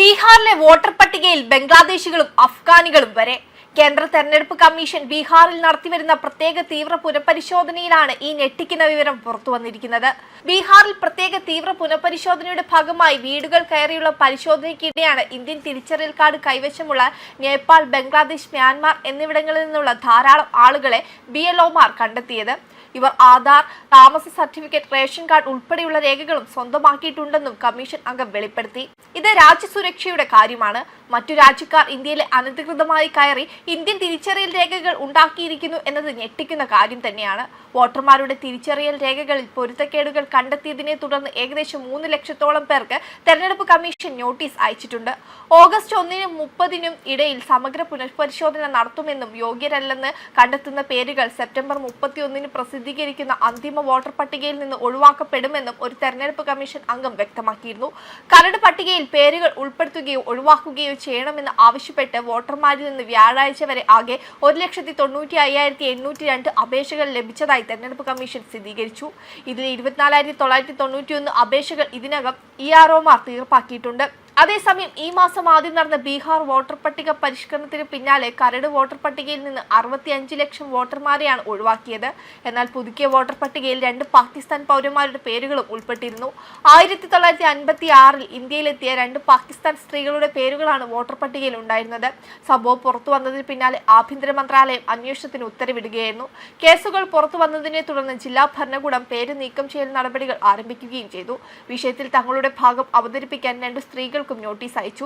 ബീഹാറിലെ വോട്ടർ പട്ടികയിൽ ബംഗ്ലാദേശികളും അഫ്ഗാനികളും വരെ. കേന്ദ്ര തെരഞ്ഞെടുപ്പ് കമ്മീഷൻ ബീഹാറിൽ നടത്തിവരുന്ന പ്രത്യേക തീവ്ര പുനഃപരിശോധനയിലാണ് ഈ ഞെട്ടിക്കുന്ന വിവരം പുറത്തുവന്നിരിക്കുന്നത്. ബീഹാറിൽ പ്രത്യേക തീവ്ര പുനഃപരിശോധനയുടെ ഭാഗമായി വീടുകൾ കയറിയുള്ള പരിശോധനയ്ക്കിടെയാണ് ഇന്ത്യൻ തിരിച്ചറിയൽ കാർഡ് കൈവശമുള്ള നേപ്പാൾ, ബംഗ്ലാദേശ്, മ്യാൻമാർ എന്നിവിടങ്ങളിൽ നിന്നുള്ള ധാരാളം ആളുകളെ BLOമാർ കണ്ടെത്തിയത്. ഇവർ ആധാർ, താമസ സർട്ടിഫിക്കറ്റ്, റേഷൻ കാർഡ് ഉൾപ്പെടെയുള്ള രേഖകളും സ്വന്തമാക്കിയിട്ടുണ്ടെന്നും കമ്മീഷൻ അംഗം വെളിപ്പെടുത്തി. ഇത് രാജ്യസുരക്ഷയുടെ കാര്യമാണ്. മറ്റു രാജ്യക്കാർ ഇന്ത്യയിലെ അനധികൃതമായി കയറി ഇന്ത്യൻ തിരിച്ചറിയൽ രേഖകൾ ഉണ്ടാക്കിയിരിക്കുന്നു എന്നത് ഞെട്ടിക്കുന്ന കാര്യം തന്നെയാണ്. വോട്ടർമാരുടെ തിരിച്ചറിയൽ രേഖകളിൽ പൊരുത്തക്കേടുകൾ കണ്ടെത്തിയതിനെ തുടർന്ന് ഏകദേശം 3 ലക്ഷത്തോളം പേർക്ക് തെരഞ്ഞെടുപ്പ് കമ്മീഷൻ നോട്ടീസ് അയച്ചിട്ടുണ്ട്. ഓഗസ്റ്റ് 1-നും 30-നും ഇടയിൽ സമഗ്ര പുനഃപരിശോധന നടത്തുമെന്നും യോഗ്യരല്ലെന്ന് കണ്ടെത്തുന്ന പേരുകൾ സെപ്റ്റംബർ 31-ന് പ്രസിദ്ധീകരിക്കുന്ന അന്തിമ വോട്ടർ പട്ടികയിൽ നിന്ന് ഒഴിവാക്കപ്പെടുമെന്നും ഒരു തെരഞ്ഞെടുപ്പ് കമ്മീഷൻ അംഗം വ്യക്തമാക്കിയിരുന്നു. കരട് പട്ടികയിൽ പേരുകൾ ഉൾപ്പെടുത്തുകയോ ഒഴിവാക്കുകയോ ചെയ്യണമെന്ന് ആവശ്യപ്പെട്ട് വോട്ടർമാരിൽ നിന്ന് വ്യാഴാഴ്ച വരെ ആകെ 1,95,802 അപേക്ഷകൾ ലഭിച്ചതായി തെരഞ്ഞെടുപ്പ് കമ്മീഷൻ സ്ഥിരീകരിച്ചു. ഇതിൽ 24,991 അപേക്ഷകൾ ഇതിനകം EROമാർ തീർപ്പാക്കിയിട്ടുണ്ട്. അതേസമയം ഈ മാസം ആദ്യം നടന്ന ബീഹാർ വോട്ടർ പട്ടിക പരിഷ്കരണത്തിന് പിന്നാലെ കരട് വോട്ടർ പട്ടികയിൽ നിന്ന് 65 ലക്ഷം വോട്ടർമാരെയാണ് ഒഴിവാക്കിയത്. എന്നാൽ പുതുക്കിയ വോട്ടർ പട്ടികയിൽ 2 പാകിസ്ഥാൻ പൗരന്മാരുടെ പേരുകളും ഉൾപ്പെട്ടിരുന്നു. 1956-ൽ ഇന്ത്യയിലെത്തിയ 2 പാകിസ്ഥാൻ സ്ത്രീകളുടെ പേരുകളാണ് വോട്ടർ പട്ടികയിൽ ഉണ്ടായിരുന്നത്. സംഭവം പുറത്തു വന്നതിന് പിന്നാലെ ആഭ്യന്തര മന്ത്രാലയം അന്വേഷണത്തിന് ഉത്തരവിടുകയായിരുന്നു. കേസുകൾ പുറത്തു വന്നതിനെ തുടർന്ന് ജില്ലാ ഭരണകൂടം പേര് നീക്കം ചെയ്യൽ നടപടികൾ ആരംഭിക്കുകയും ചെയ്തു. വിഷയത്തിൽ തങ്ങളുടെ ഭാഗം അവതരിപ്പിക്കാൻ 2 സ്ത്രീകൾ നോട്ടീസ് അയച്ചു.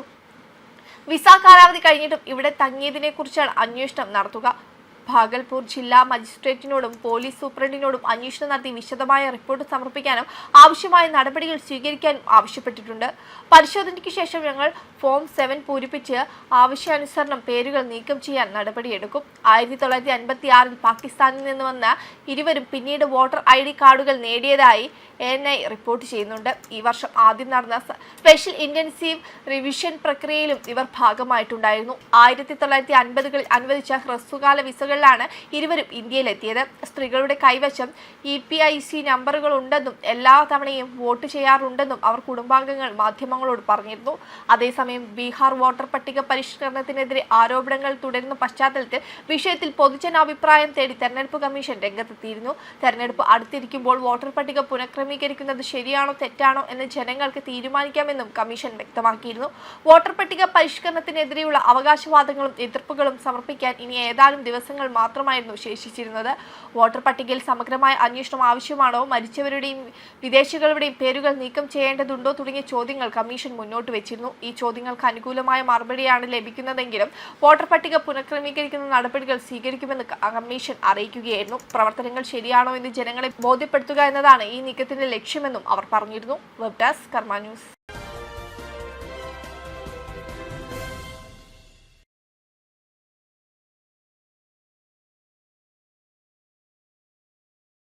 വിസ കാലാവധി കഴിഞ്ഞിട്ടും ഇവിടെ തങ്ങിയതിനെ കുറിച്ചാണ് അന്വേഷണം നടത്തുക. ഭാഗൽപൂർ ജില്ലാ മജിസ്ട്രേറ്റിനോടും പോലീസ് സൂപ്രണ്ടിനോടും അന്വേഷണം നടത്തി വിശദമായ റിപ്പോർട്ട് സമർപ്പിക്കാനും ആവശ്യമായ നടപടികൾ സ്വീകരിക്കാനും ആവശ്യപ്പെട്ടിട്ടുണ്ട്. പരിശോധനയ്ക്ക് ശേഷം ഞങ്ങൾ ഫോം 7 പൂരിപ്പിച്ച് ആവശ്യാനുസരണം പേരുകൾ നീക്കം ചെയ്യാൻ നടപടിയെടുക്കും. 1956-ൽ പാകിസ്ഥാനിൽ നിന്ന് വന്ന ഇരുവരും പിന്നീട് വോട്ടർ ID കാർഡുകൾ നേടിയതായി ANI റിപ്പോർട്ട് ചെയ്യുന്നുണ്ട്. ഈ വർഷം ആദ്യം നടന്ന സ്പെഷ്യൽ ഇന്റൻസീവ് റിവിഷൻ പ്രക്രിയയിലും ഇവർ ഭാഗമായിട്ടുണ്ടായിരുന്നു. 1950-കളിൽ അനുവദിച്ച ഹ്രസ്വകാല വിസകളിലാണ് ഇരുവരും ഇന്ത്യയിലെത്തിയത്. സ്ത്രീകളുടെ കൈവശം EPIC നമ്പറുകൾ ഉണ്ടെന്നും എല്ലാ തവണയും വോട്ട് ചെയ്യാറുണ്ടെന്നും അവർ കുടുംബാംഗങ്ങൾ മാധ്യമങ്ങളോട് പറഞ്ഞിരുന്നു. അതേസമയം ബീഹാർ വോട്ടർ പട്ടിക പരിഷ്കരണത്തിനെതിരെ ആരോപണങ്ങൾ തുടരുന്ന പശ്ചാത്തലത്തിൽ വിഷയത്തിൽ പൊതുജനാഭിപ്രായം തേടി തെരഞ്ഞെടുപ്പ് കമ്മീഷൻ രംഗത്തെത്തിയിരുന്നു. തെരഞ്ഞെടുപ്പ് അടുത്തിരിക്കുമ്പോൾ വോട്ടർ പട്ടിക പുനഃക്രമീകരിക്കുന്നത് ശരിയാണോ തെറ്റാണോ എന്ന് ജനങ്ങൾക്ക് തീരുമാനിക്കാമെന്നും കമ്മീഷൻ വ്യക്തമാക്കിയിരുന്നു. വോട്ടർ പട്ടിക പരിഷ്കരണത്തിനെതിരെയുള്ള അവകാശവാദങ്ങളും എതിർപ്പുകളും സമർപ്പിക്കാൻ ഇനി ഏതാനും ദിവസങ്ങൾ മാത്രമായിരുന്നു ശേഷിച്ചിരുന്നത്. വോട്ടർ പട്ടികയിൽ സമഗ്രമായ അന്വേഷണം ആവശ്യമാണോ, മരിച്ചവരുടെയും വിദേശികളുടെയും പേരുകൾ നീക്കം ചെയ്യേണ്ടതുണ്ടോ തുടങ്ങിയ ചോദ്യങ്ങൾ കമ്മീഷൻ മുന്നോട്ട് വെച്ചിരുന്നു. ഈ ചോദ്യങ്ങൾക്ക് അനുകൂലമായ മറുപടിയാണ് ലഭിക്കുന്നതെങ്കിലും വോട്ടർ പട്ടിക പുനഃക്രമീകരിക്കുന്ന നടപടികൾ സ്വീകരിക്കുമെന്ന് കമ്മീഷൻ അറിയിക്കുകയായിരുന്നു. പ്രവർത്തനങ്ങൾ ശരിയാണോ എന്ന് ജനങ്ങളെ ബോധ്യപ്പെടുത്തുക എന്നതാണ് ഈ നീക്കത്തിന്റെ ലക്ഷ്യമെന്നും അവർ പറഞ്ഞിരുന്നു. വെബ് ഡെസ്ക് കർമ്മ ന്യൂസ്.